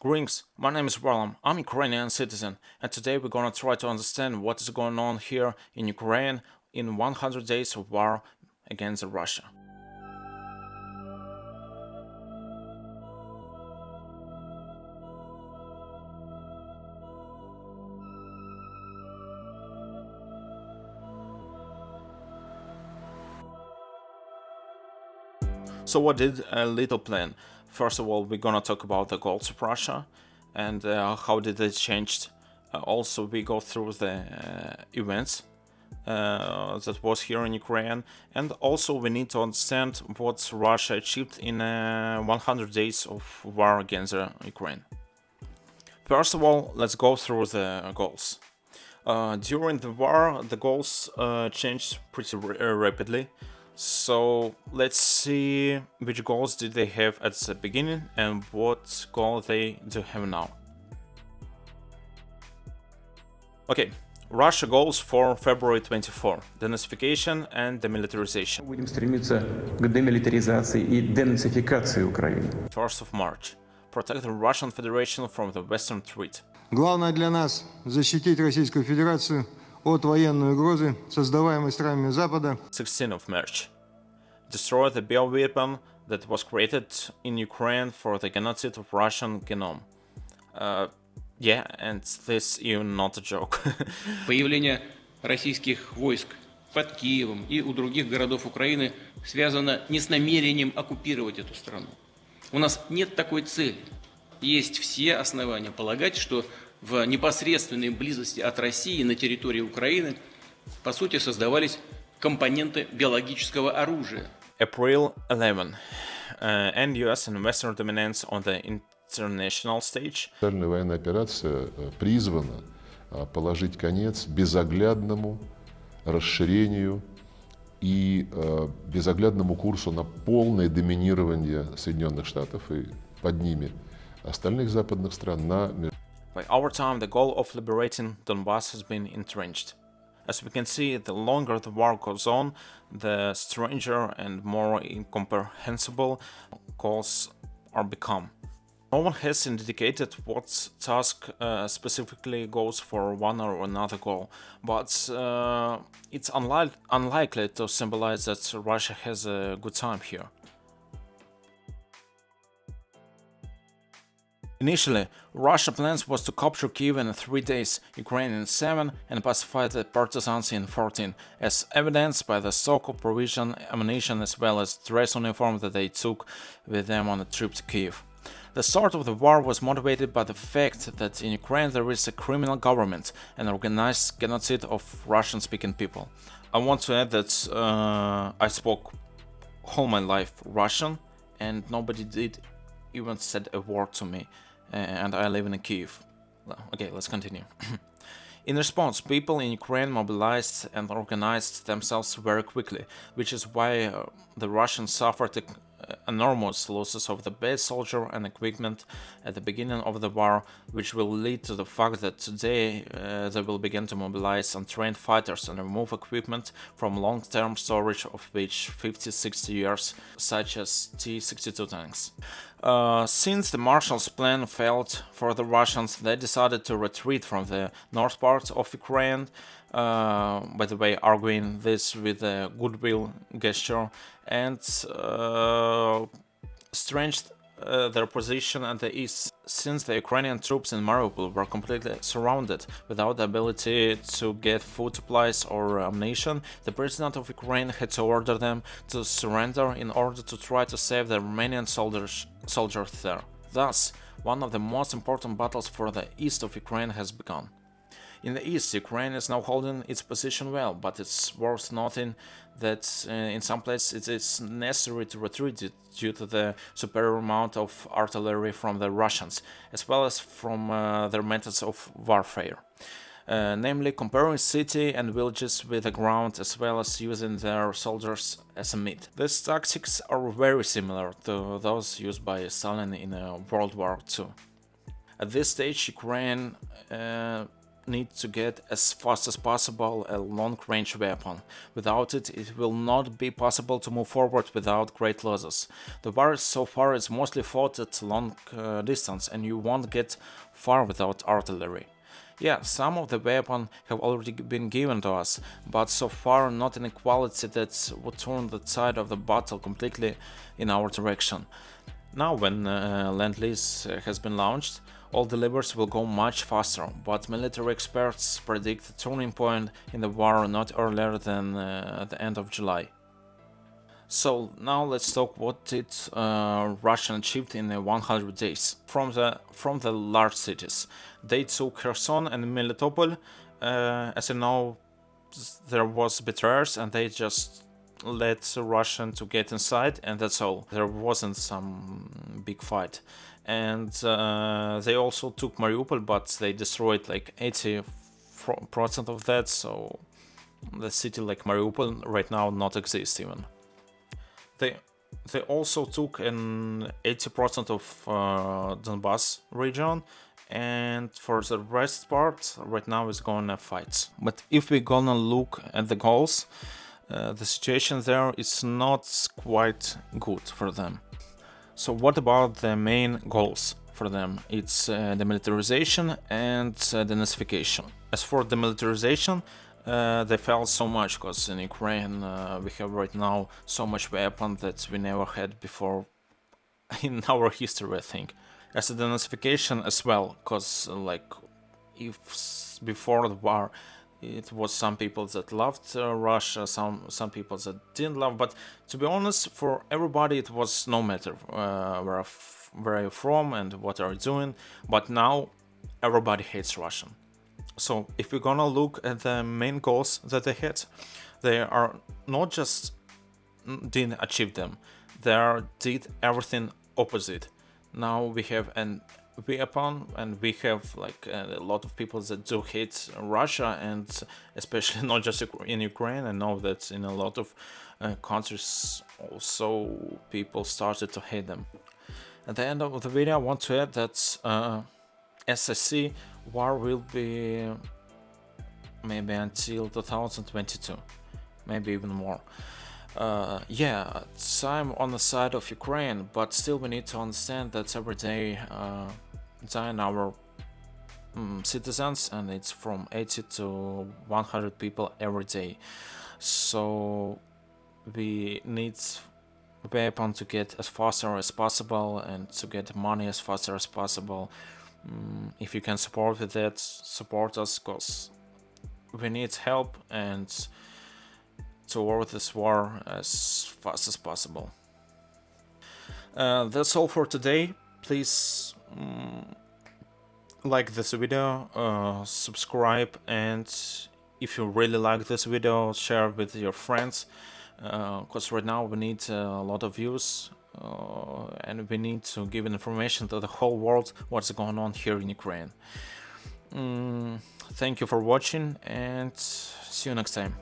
Greetings, my name is Varlam, I'm a Ukrainian citizen, and today we're gonna try to understand what is going on here in Ukraine in 100 days of war against Russia. So what did a little plan? First of all, we're gonna talk about the goals of Russia and how did it change. Also, we go through the events that was here in Ukraine, and also we need to understand what Russia achieved in 100 days of war against Ukraine. First of all, let's go through the goals. During the war, the goals changed pretty rapidly. So let's see which goals did they have at the beginning and what goal they do have now. Okay, Russia goals for February 24: denazification and demilitarization. Будем стремиться к демилитаризации и денацификации Украины. 1st of March: protect the Russian Federation from the Western threat. Главное для нас защитить Российскую Федерацию от военной угрозы, создаваемой странами Запада. 16th of March: destroy the bioweapon that was created in Ukraine for the genocide of Russian genome. Yeah, and this even not a joke. Появление российских войск под Киевом и у других городов Украины связано не с намерением оккупировать эту страну. У нас нет такой цели. Есть все основания полагать, что в непосредственной близости от России на территории Украины, по сути, создавались компоненты биологического оружия. April 11. End US and Western dominance on the international stage. Специальная военная операция призвана положить конец безоглядному расширению и безоглядному курсу на полное доминирование Соединенных Штатов и под ними остальных западных стран на. By our time, the goal of liberating Donbass has been entrenched. As we can see, the longer the war goes on, the stranger and more incomprehensible goals are become. No one has indicated what task specifically goes for one or another goal, but it's unlikely to symbolize that Russia has a good time here. Initially, Russia's plans was to capture Kiev in 3 days, Ukraine in 7, and pacify the partisans in 14, as evidenced by the stock of provision, ammunition as well as dress uniform that they took with them on a trip to Kiev. The start of the war was motivated by the fact that in Ukraine there is a criminal government and organized genocide of Russian-speaking people. I want to add that I spoke all my life Russian and nobody did even said a word to me, and I live in Kiev. Okay, let's continue. In response, people in Ukraine mobilized and organized themselves very quickly, which is why the Russians suffered enormous losses of the base soldier and equipment at the beginning of the war, which will lead to the fact that today they will begin to mobilize untrained fighters and remove equipment from long-term storage of which 50-60 years, such as T-62 tanks. Since the Marshall's Plan failed for the Russians, they decided to retreat from the north part of Ukraine, by the way, arguing this with a goodwill gesture, and strengthened their position at the east. Since the Ukrainian troops in Mariupol were completely surrounded without the ability to get food supplies or ammunition, the president of Ukraine had to order them to surrender in order to try to save the Romanian soldiers there. Thus, one of the most important battles for the east of Ukraine has begun. In the east, Ukraine is now holding its position well, but it's worth noting that in some places it is necessary to retreat due to the superior amount of artillery from the Russians, as well as from their methods of warfare. Namely comparing city and villages with the ground, as well as using their soldiers as a meat. These tactics are very similar to those used by Stalin in World War II. At this stage, Ukraine need to get as fast as possible a long-range weapon. Without it, it will not be possible to move forward without great losses. The war so far is mostly fought at long distance, and you won't get far without artillery. Yeah, some of the weapons have already been given to us, but so far not in a quality that would turn the tide of the battle completely in our direction. Now, when Lend-Lease has been launched, all deliveries will go much faster, but military experts predict a turning point in the war not earlier than the end of July. So now let's talk what did Russia achieved in 100 days. From the large cities, they took Kherson and Melitopol. As you know, there was betrayers, and they just let Russian to get inside, and that's all. There wasn't some big fight. And they also took Mariupol, but they destroyed like 80% of that, so the city like Mariupol right now not exists even. They also took an 80% of Donbass region, and for the rest part right now is gonna fight. But if we're gonna look at the goals, the situation there is not quite good for them. So what about the main goals for them? It's demilitarization and denazification. As for demilitarization, they failed so much because in Ukraine we have right now so much weapon that we never had before in our history, I think. As a denazification as well, because like if before the war it was some people that loved Russia, some people that didn't love, but to be honest, for everybody it was no matter where you're from and what are you doing, but now everybody hates Russian. So if we're gonna look at the main goals that they had, they are not just didn't achieve them, they did everything opposite. Now we have an weapon, and we have like a lot of people that do hate Russia, and especially not just in Ukraine. I know that in a lot of countries also people started to hate them. At the end of the video I want to add that as I see, war will be maybe until 2022, maybe even more. Yeah, I'm on the side of Ukraine, but still we need to understand that every day dying our citizens, and it's from 80 to 100 people every day. So we need weapon to get as faster as possible and to get money as faster as possible. If you can support with that, support us, because we need help and to over this war as fast as possible. That's all for today. Please like this video, subscribe, and if you really like this video, share it with your friends, because right now we need a lot of views, and we need to give information to the whole world what's going on here in Ukraine. Thank you for watching, and see you next time.